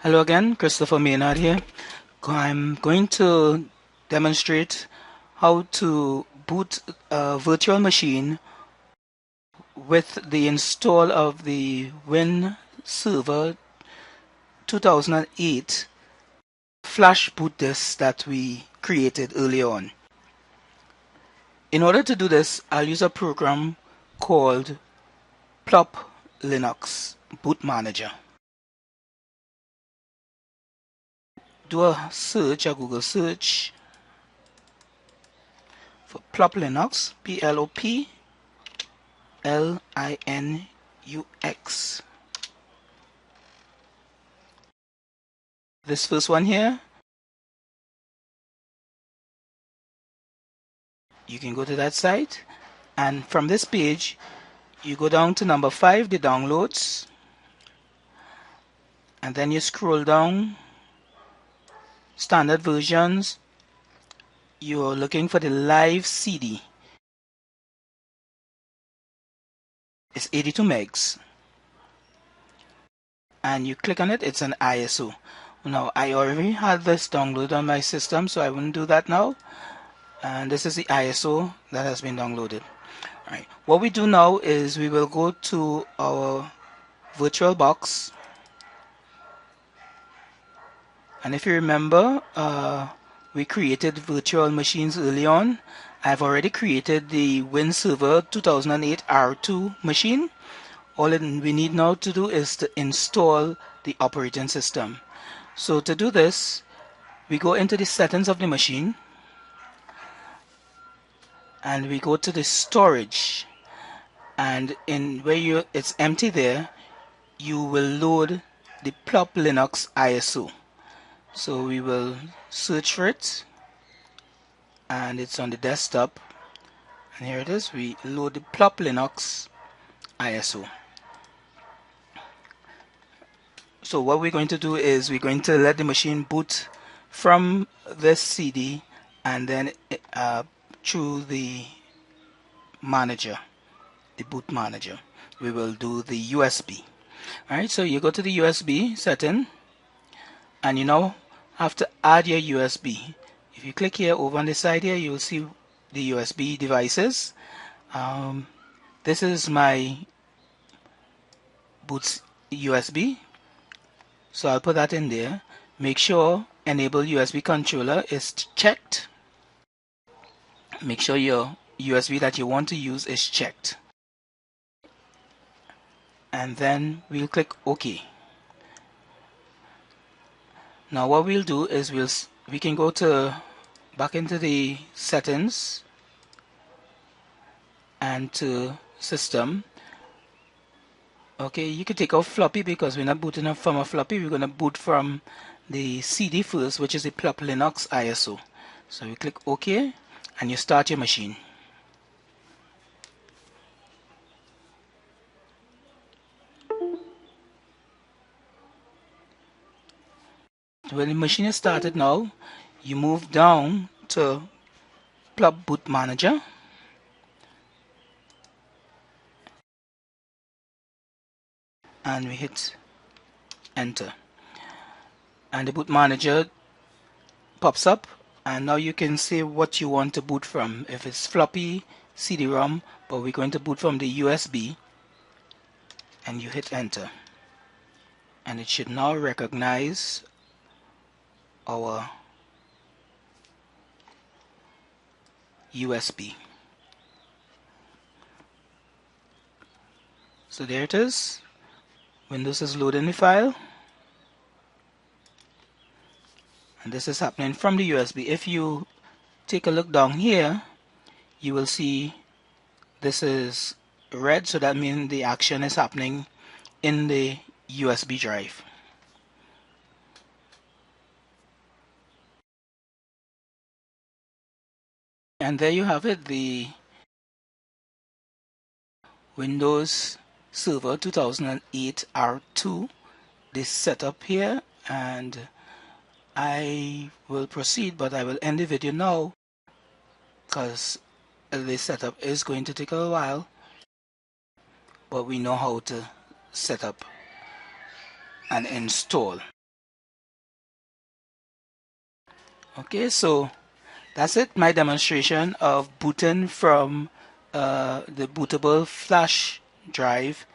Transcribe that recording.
Hello again, Christopher Maynard here. I'm going to demonstrate how to boot a virtual machine with the install of the Win Server 2008 flash boot disk that we created earlier on. In order to do this, I'll use a program called Plop Linux Boot Manager. Do a search, a Google search for Plop Linux, P-L-O-P-L-I-N-U-X. This first one here, you can go to that site, and from this page you go down to number 5, the downloads, and then you scroll down, standard versions. You're looking for the live CD. It's 82 megs, and you click on it. It's an ISO. Now I already had this downloaded on my system, so I wouldn't do that now. And this is the ISO that has been downloaded. Alright, what we do now is we will go to our VirtualBox, and if you remember, we created virtual machines early on. I've already created the Win Server 2008 R2 machine. All we need now to do is to install the operating system. So to do this, we go into the settings of the machine, and we go to the storage, and in where it's empty there, you will load the Plop Linux ISO. So we will search for it, and it's on the desktop, and here it is. We load the Plop Linux ISO. So what we're going to do is we're going to let the machine boot from this CD, and then through the manager, the boot manager, we will do the USB. Alright, so you go to the USB setting, and you now have to add your USB. If you click here over on the side here, you'll see the USB devices. This is my boot's USB, so I'll put that in there. Make sure enable USB controller is checked. Make sure your USB that you want to use is checked, and then we'll click OK. Now what we'll do is we can go back into the settings and to system. Okay, you can take off floppy because we're not booting up from a floppy. We're going to boot from the CD first, which is the Plop Linux ISO. So we click OK, and you start your machine. When the machine is started now, you move down to Plop Boot Manager, and we hit enter, and the boot manager pops up, and now you can say what you want to boot from. If it's floppy, CD-ROM, but we're going to boot from the USB, and you hit enter, and it should now recognize our USB. So there it is. Windows is loading the file, and this is happening from the USB. If you take a look down here, you will see this is red, so that means the action is happening in the USB drive. And there you have it, the Windows Server 2008 R2, this setup here, and I will proceed, but I will end the video now because this setup is going to take a while, but we know how to set up and install. Okay, so that's it, my demonstration of booting from the bootable flash drive